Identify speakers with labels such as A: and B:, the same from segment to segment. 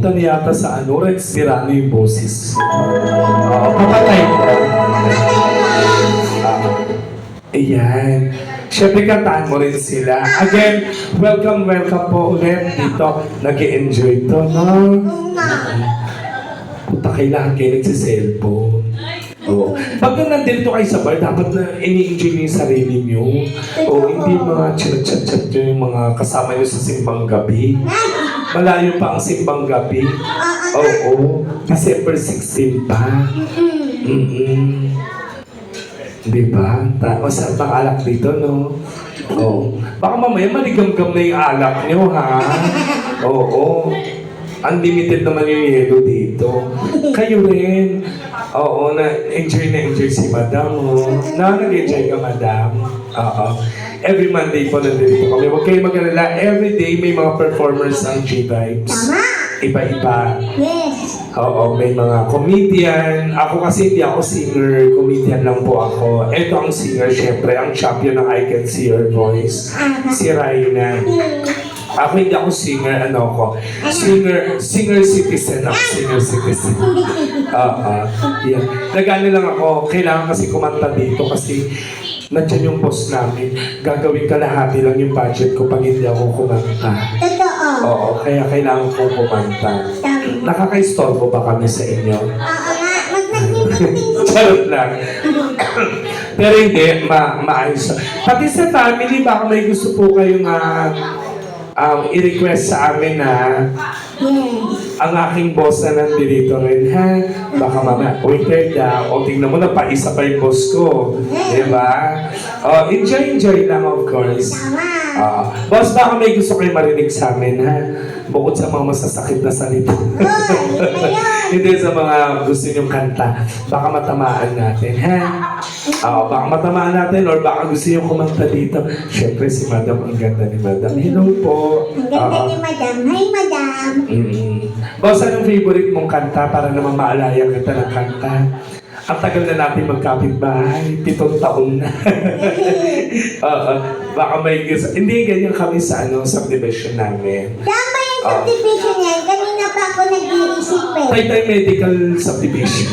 A: napunta niya yata sa ano, Rex Tirano yung boses. Papatay ko. Ayan. Siyempre, kantaan mo rin sila. Again, welcome po ulit dito. Nag-i-enjoy to, no? Puta, kailangan kayo nagsiselfone. Oo. Pag nandito kayo sa bar, dapat na ini-enjoy niyo yung sarili niyo. O hindi mga chat-chat-chat nyo yung mga kasama niyo sa simbang gabi. Malayo pa ang simbang gabi. Oo. December 16 pa. Diba? Masarap ang alak dito, no? Oo. Baka mamaya maligam-gam na yung alak nyo, ha? Oo. Unlimited naman yung yelo dito. Kayo rin. Oo, na-enjoy si Madam. Oh. Nag-enjoy ka, Madam. Oo. Every Monday po nandito kami. Huwag kayo mag-alala. Every day may mga performers ang G-Vibes. Iba-iba.
B: Yes.
A: Oo, may mga comedian. Ako kasi hindi ako singer. Comedian lang po ako. Ito ang singer, syempre. Ang champion ng I Can See Your Voice. Si Raina. Ako hindi ako singer, ano ko? Singer citizen ako. Singer citizen. Yeah. Nag-ano lang ako, kailangan kasi kumanta dito kasi nandiyan yung boss namin. Gagawin kalahati lang yung budget ko pag hindi ako kumanta.
B: Totoo.
A: Oo, kaya kailangan kong kumanta. Nakaka-istorbo ba kami sa inyo?
B: Oo nga, mag-naging
A: Charot lang. Pero hindi, maayos. Pati sa family, baka may gusto po kayong i-request sa amin na ang aking boss na nandito rin, ha? Baka mamaya, waiter daw, o tingnan mo na, paisa pa yung boss ko. Diba? Enjoy lang, of course. Boss, baka may gusto kayo marinig sa amin, ha? Bukod sa mga masasakit na salita. Hindi sa mga gusto niyong kanta. Baka matamaan natin, ha? Baka matamaan natin or baka gusto niyong kumanta dito. Siyempre, si Madam, ang ganda ni Madam. Hello po.
B: Ang ganda ni Madam. Hi, Madam.
A: Boss, anong favorite mong kanta para naman maalaya kita ng kanta? Ang tagal na natin magkapit-bahay, 7 taon na. Baka may gusto. Hindi, ganyan kami sa subdivision namin.
B: Tama yung subdivision yan. Kanina pa ako nag-iisip eh.
A: Taytay Medical Subdivision.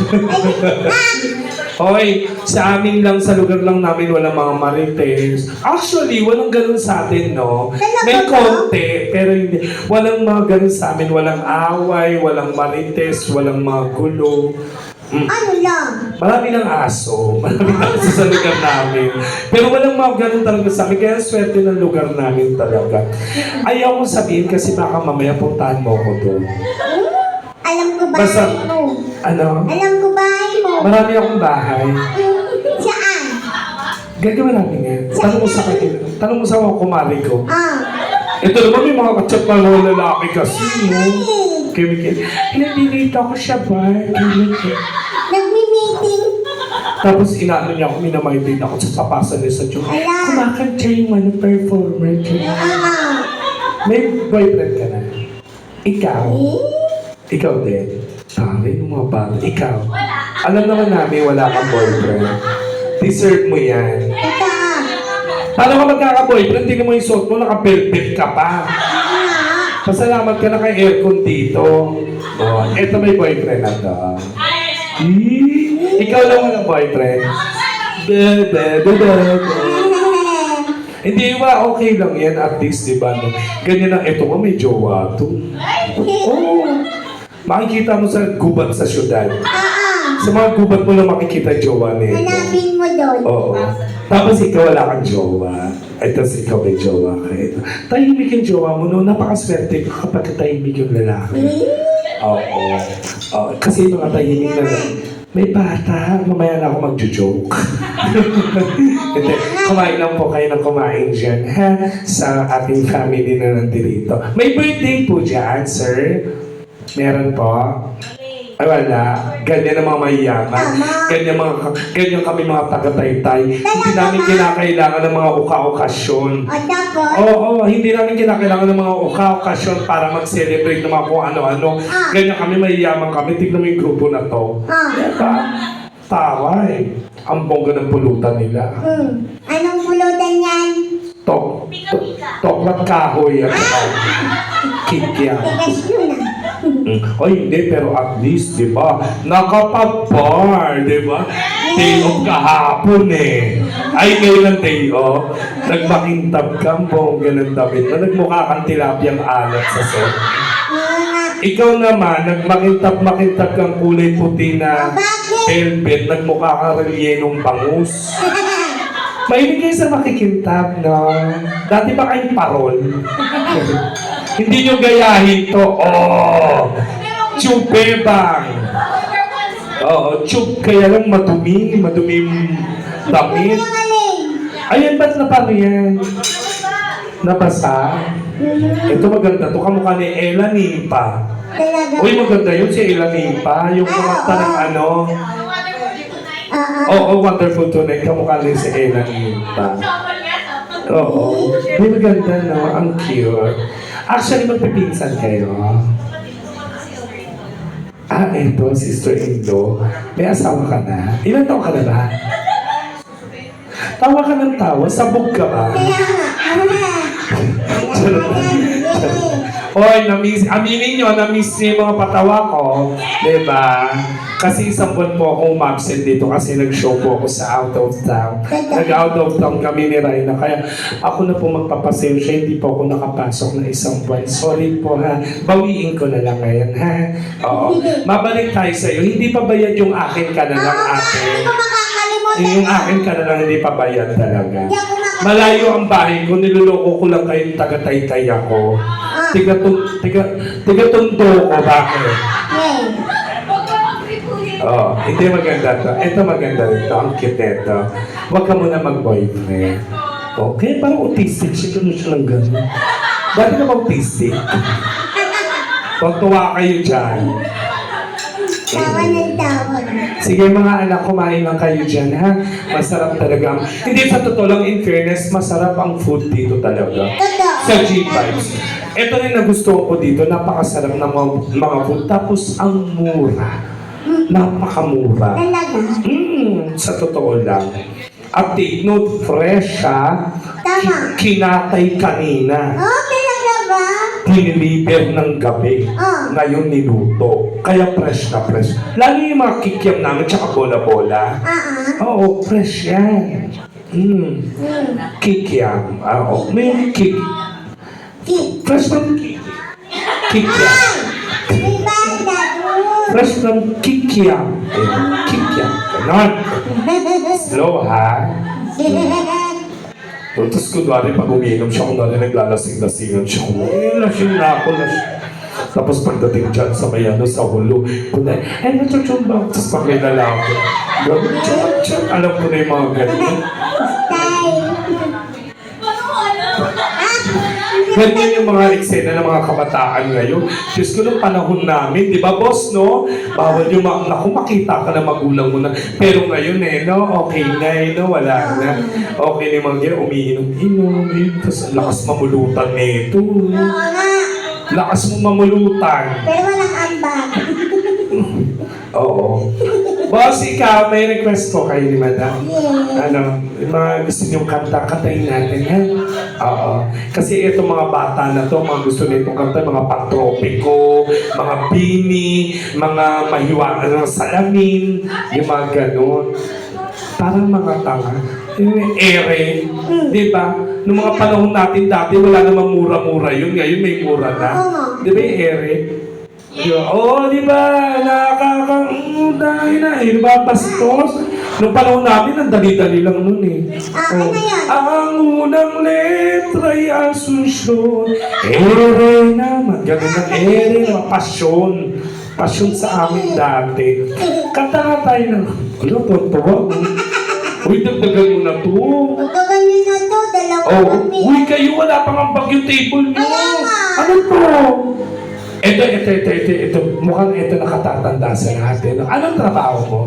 A: Hoy, sa amin lang, sa lugar lang namin, walang mga marites. Actually, walang ganun sa atin, no? May konti, pero hindi. Walang mga ganun sa amin. Walang away, walang marites, walang mga gulo.
B: Ano lang?
A: Marami ng aso. Marami ng aso sa lugar namin. Pero walang mga ganun talaga sa amin. Kaya swerte ng lugar namin talaga. Ayaw ko sabihin kasi baka mamaya puntahan mo ako doon.
B: Alam ko bahay mo.
A: Ano?
B: Alam ko bahay mo.
A: Marami akong bahay.
B: Saan?
A: Ganda marami nga. Tanong mo sa akin. Tanong mo sa mga kumari ko. Ito naman may mga kachat na mga lalaki kasi. No? Kaya dinita ko siya ba?
B: Nagmi-meeting.
A: Tapos inaano niya ako, minamaitin ako sa papasan niya sa Diyos. Kumakanta yung performer. May boyfriend ka na? Ikaw? Ikaw din? Tari ng mga bata. Ikaw? Alam naman namin wala kang boyfriend. Deserve mo yan. Paano ka magkaka-boyfriend? Tingnan mo yung suot mo, naka-velvet ka pa. Pasalamat ka na kay aircon dito. Eto may boyfriend na to. Ikaw lang walang boyfriend. Hindi ba, okay lang yan at least, diba? No? Ganyan na, eto nga may jowa to. Makikita mo sa gubat sa syudad. Sa mga gubat mo lang makikita jowa nito.
B: Hanapin mo doon.
A: Oo. Tapos ikaw wala kang jowa. Ay, tapos ikaw may jowa ka. Tahimik yung jowa mo, no? Napakaswerte ko kapag tahimik yung lalaki. Oo. Kasi yung mga tahimik na may bata, mamaya na ako magjo-joke. Kumain lang po kayo ng kumain dyan, ha? Sa ating family na nandito. May birthday po dyan, sir. Meron po. Ay wala. Ganyan ang mga mayayaman. Ganyan kami mga taga-taytay. Hindi namin kinakailangan ng mga uka-okasyon. Oo, hindi namin kinakailangan ng mga uka-okasyon para mag-celebrate ng mga kung ano-ano. Ganyan kami, mayayaman kami. Tignan mo yung grupo na to. Diba? Taray. Ang bongga ng pulutan nila.
B: Anong pulutan yan?
A: Toklat kahoy at kikya.
B: Tigas yun
A: Oy, hindi, pero at least, di ba, nakapag-bar, di ba? Day off kahapon eh. Ay, ngayon ang day off. Nagmakintab kang bongga ng damit na nagmukha kang tilapiyang alat sa set. Ikaw naman, nagmakintab-makintab kang kulay puti na velvet, nagmukha kang relyenong bangus. Mahilig kayo sa makikintab, no? Dati ba kayong parol? Hindi nyo gayahin to. Oh! Chubebang! Oo, chub. Kaya lang maduming damit. Ayan, ba't na paano yan? Nabasa? Ito maganda to. Kamukha ni Ella Nimpa.
B: Talaga.
A: Uy, maganda yun si Ella Nimpa. Yung kumanta ng ano. Oo, Wonderful Tonight. Kamukha rin si Ella Nimpa. Oo. May maganda, no? Ang cute. Actually, magpipinsan kayo. Ah, eto, sister-in-law. May asawa ka na. Ilan taon ka na ba? Tawa ka ng tawa. Sabog ka ba? Hoy, aminin nyo, na-miss niyo yung mga patawa ko. Diba? Kasi isang buwan po akong umabsent dito kasi nag-show po ako sa out of town. Nag-out of town kami ni Rayna. Kaya ako na po magpapasensya, hindi po ako nakapasok na isang buwan. Sorry po ha. Bawiin ko na lang ngayon ha. Oo. Mabalik tayo sa'yo. Hindi pa bayad yung akin ka na lang ate.
B: Hindi ko makakalimutan.
A: Yung akin ka na lang hindi pa bayad talaga.
B: Hindi ako makakalimutan.
A: Malayo ang bahay ko, niloloko ko lang kayong taga-taytay ako. Tiga-tundo ko, bakit? Oh, hindi maganda to. Ito maganda ito. Ang cute nito. Huwag ka muna mag-boyfriend. Okay, parang autistic. Siya ng gano'n. Dati ka autistic. Huwag tuwa kayo dyan.
B: Tawa ng tawa.
A: Sige mga anak, kumain lang kayo dyan, ha? Masarap talaga. Hindi sa totoo lang, in fairness, masarap ang food dito talaga.
B: Totoo.
A: Sa G-Vibes. Ito rin na gusto ko dito, napakasarap ng mga food. Tapos ang mura. Napakamura.
B: Talaga.
A: Sa totoo lang. At take note, fresh ha.
B: Tama.
A: Kinatay kanina.
B: Oh, talaga ba?
A: Diniliver ng gabi.
B: Oh.
A: Ngayon niluto. Kaya fresh na fresh. Lalo yung mga kikiam namin, tsaka bola-bola. Oo, fresh yan. Kikiam. Oo, may kik. Fresh from kikiam.
B: May banda doon.
A: Fresh from kikiam. Kikiam. Ganon. Slow ha. Tapos kunwari pag umiinom siya, kunwari naglalasing-lasingan siya. Lasing na ako. Tapos pagdating dyan sa may ano, sa hulo, kunwari, natutumba. Tapos pag may lalaki, gawin, chat. Alam ko na yung mga ganyan. Ganyan yung mga eksena ng mga kabataan ngayon. Diyos ko, nung panahon namin, di ba boss, no? Bawal yung naku, makita ka na magulang mo na. Pero ngayon no? Okay na no? Wala na. Okay na yung mga ganyan, umiinom. Tapos lakas mamulutan nito.
B: Oo nga.
A: Lakas mo mamulutan.
B: Pero walang ambag.
A: Oo. Boss, ikaw, may request po kayo ni Madam. Ano, yung mga gusto niyong kanta, kantahin natin, ha? Oo. Kasi itong mga bata na to, mga gusto nitong kanta, mga pantropiko, mga bini, mga mahiwagan ng salamin, yung mga ganun. Parang mga tanga. Yung ere, di ba? Noong mga panahon natin dati, wala namang mura-mura yun. Ngayon may mura na. Di ba yung ere? Oo, di ba? Dahil na, di ba? Bastos. Noong panahon namin, ang dali-dali lang nun eh.
B: Ano yan?
A: Ang unang letra'y Asunsyon. Ere naman. Ganun ang ere na pasyon. Pasyon sa amin dati. Kanta nga tayo ng, ano, tuwa. Uy, dagdagan mo na to.
B: Magkagan nyo na to,
A: Oh,
B: kami.
A: uy, kayo wala pang ang bagyo table nyo.
B: Kaya nga.
A: Ano to? Ito. Mukhang ito nakatatanda sa natin. Anong trabaho mo?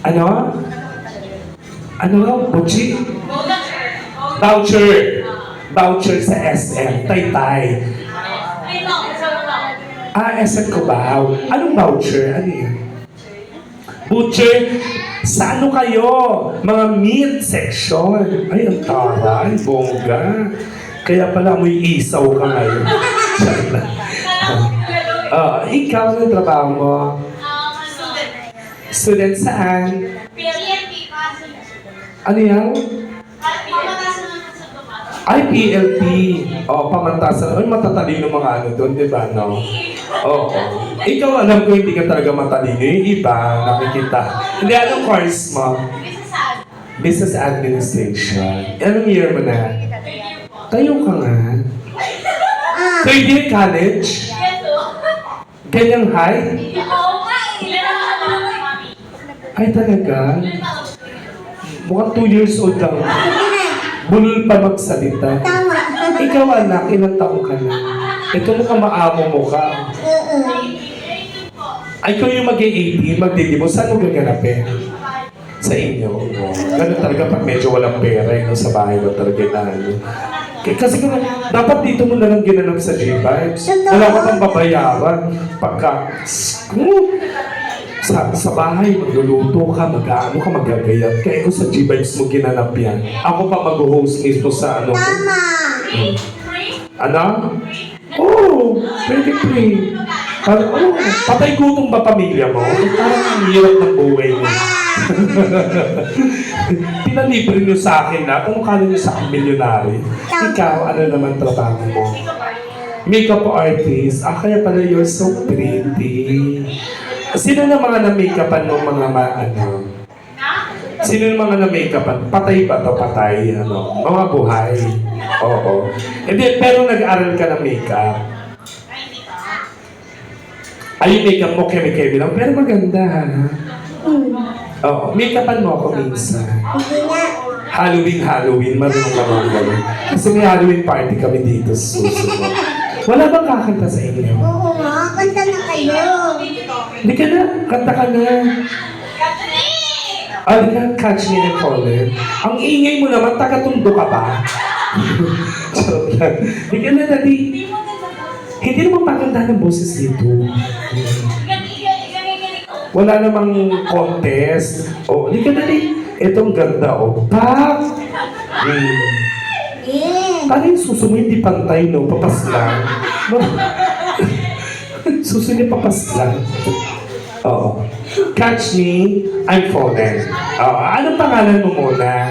A: Ano? Ano? Buchi? Voucher. Voucher sa SM. Taytay. SM ko ba? Anong voucher? Ano yun? Butcher, sa ano kayo? Mga meat section. Ay, ang taray, bongga. Kaya pala may isaw ka ngayon. Ikaw, anong trabaho mo? Student saan? Ano yan? Ay, PLP. Pamantasan. Ay, matatalino mga ano doon, di ba, no? Oo. Ikaw, alam ko, hindi ka talaga matalino. Yung iba, nakikita. Hindi, anong course mo? Business Administration. Anong year mo na? Tayo ka nga. Third year college? Ganyang high? Ay, talaga? Mukhang 2 years old lang. Bulol pa magsalita.
B: Tama.
A: Ikaw, anak, ilang taong ka na? Ito mukhang maamo mo ka. Ay, ikaw yung mag-18, magdidibo. Saan mo gaganapin? Sa inyo. Ganun talaga pag medyo walang pera, no, sa bahay mo talaga na ano. Kasi dapat dito mo na lang ginanap sa G-Vibes. Wala ka pang babayaran. Pagka, sa bahay, magluluto ka, mag-ano ka, magagayat. Kaya kung sa G-Vibes mo ginanap yan, ako pa mag-host mismo sa ano.
B: Tama.
A: Ano? Oo, pwede free. Patay gutom ba pamilya mo? Parang ang hirap ng buhay mo. Pinalibre niyo sa akin na kung kala niyo sa akin milyonary. Ikaw, ano naman trabaho mo? Makeup artist. Kaya pala you're so pretty. Sino na mga na-makeupan mo mga ano? Sino na mga na-makeupan? Patay ba to? Patay? Ano? Mga buhay. Oo. Hindi, pero nag-aral ka ng makeup. Ay, yung makeup mo, keme-keme lang. Pero maganda, ha? Oo. Makeupan mo ako minsan.
B: Hindi nga.
A: Halloween. Marunong ka mga gawin. Kasi may Halloween party kami dito sa susunod. Wala bang kakanta sa inyo?
B: Oo nga, kanta na kayo.
A: Hindi ka na. Kanta ka na. Ano ka? Catch me and call it. Ang ingay mo naman, taga-tundo ka ba? Charot lang. Hindi ka na, dali. Hindi naman paganda ng boses dito. Wala namang contest. Hindi ka dali. Itong ganda, Pak! Paano yung suso mo hindi pantay, no? Papas lang. Suso niya papas lang. Oo. Catch me, I'm fallen. Anong pangalan mo muna?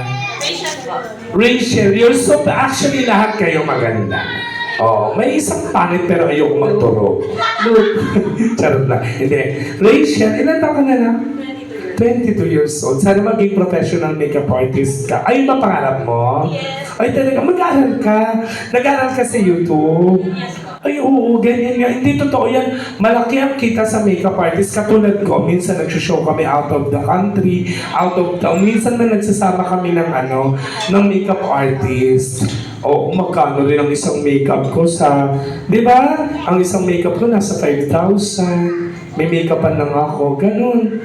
A: Rachel. You're so... Actually, lahat kayo maganda. May isang pangit pero ayoko magturo. Look. Charot lang. Hindi. Rachel, ilan taon ka na lang? 22 years old. Sana maging professional makeup artist ka. Ayun ba pangarap mo? Yes. Ay talaga, mag-aaral ka. Nag-aaral ka sa YouTube. Ay oo, ganyan nga. Hindi totoo yan. Malaki ang kita sa makeup artist. Katulad ko, minsan nag-show kami out of the country, out of town. Minsan na nagsasama kami ng ng makeup artist. Magkano rin ang isang makeup ko sa... Di ba? Ang isang makeup ko nasa 5,000. May make-upan lang ako. Ganun.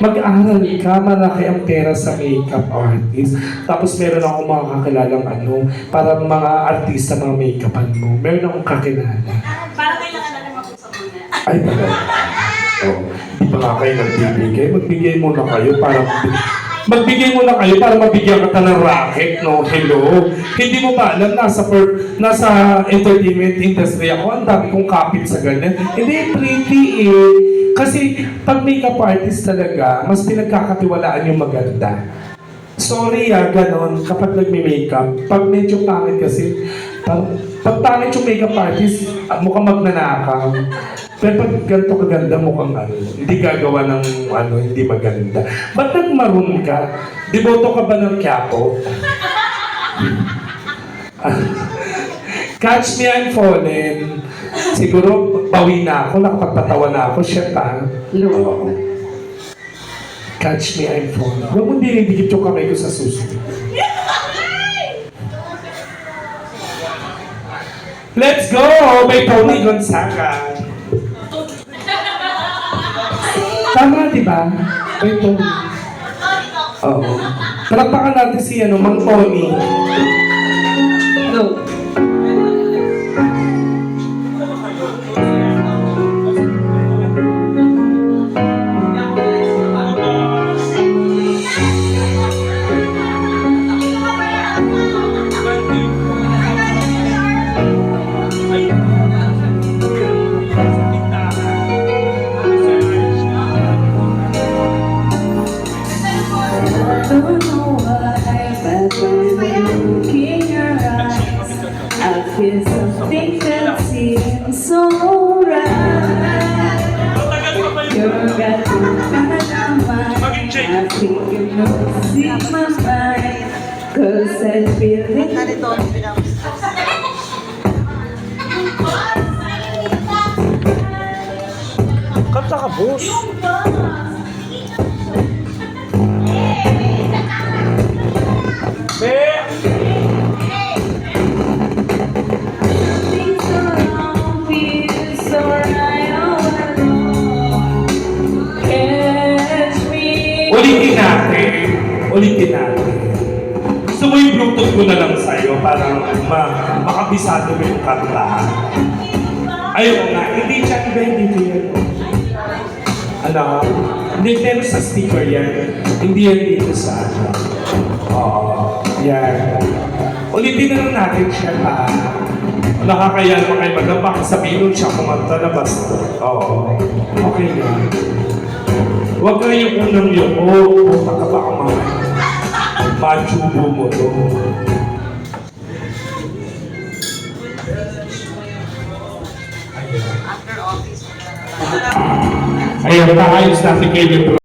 A: Mag-aaral ka, malaki ang pera sa makeup artist. Tapos meron akong mga kakilalang para mga artista, mga make-upan mo. Meron akong kakilala.
C: Parang kailangan natin mag-usap muna.
A: Ay, talaga. Di pa nga kayo nagbibigay. Magbigay muna kayo para... Magbigay mo na kayo para mabigyan ka ng racket, no? Hello? Hindi mo ba alam, nasa entertainment industry ako, ang dami kong kapit sa ganyan. Hindi, pretty eh. Kasi pag makeup artist talaga, mas pinagkakatiwalaan yung maganda. Sorry ganon, kapag nagme-makeup, pag medyo pangit kasi, pag pangit yung makeup artist, mukhang magnanakaw. Pero pag ganito kaganda mukhang hindi gagawa ng hindi maganda. Ba't nagmaroon ka? Deboto ka ba ng Quiapo? Catch me, I'm fallen. Siguro, bawi na ako, nakapagpatawa na ako, shit Oo. Catch me, I'm fallen. Huwag mo dinidikit yung kamay ko sa susunod. Let's go! May Tony Gonzaga. Tama, di ba? May Tony. Oo. Palakpakan natin si Mang Tony. No.
D: don't know why, but when I look in your eyes, I feel something that seems so right. You're got to mind. I think you know, see my mind, 'cause I feel it.
A: Kanta ka, boss. Be!
D: Things so wrong, feels so right all alone. Catch me.
A: Ulitin natin. Ulitin natin. Gusto mo yung Bluetooth ko na lang sa'yo para makabisado mo yung kanta. Ayoko nga. Hindi siya iba, hindi yan. Ano? Hindi, pero sa speaker yan. Hindi yan dito sa ano. Oo. Yan. Ulitin na lang natin siya pa. Nakakaya naman kayo magabak. Sabihin nun siya kumanta na basta. Oo. Okay na. Huwag ka yung unang yung, puta ka baka machubo mo to.
C: After office.
A: Ayun, paayos natin kayo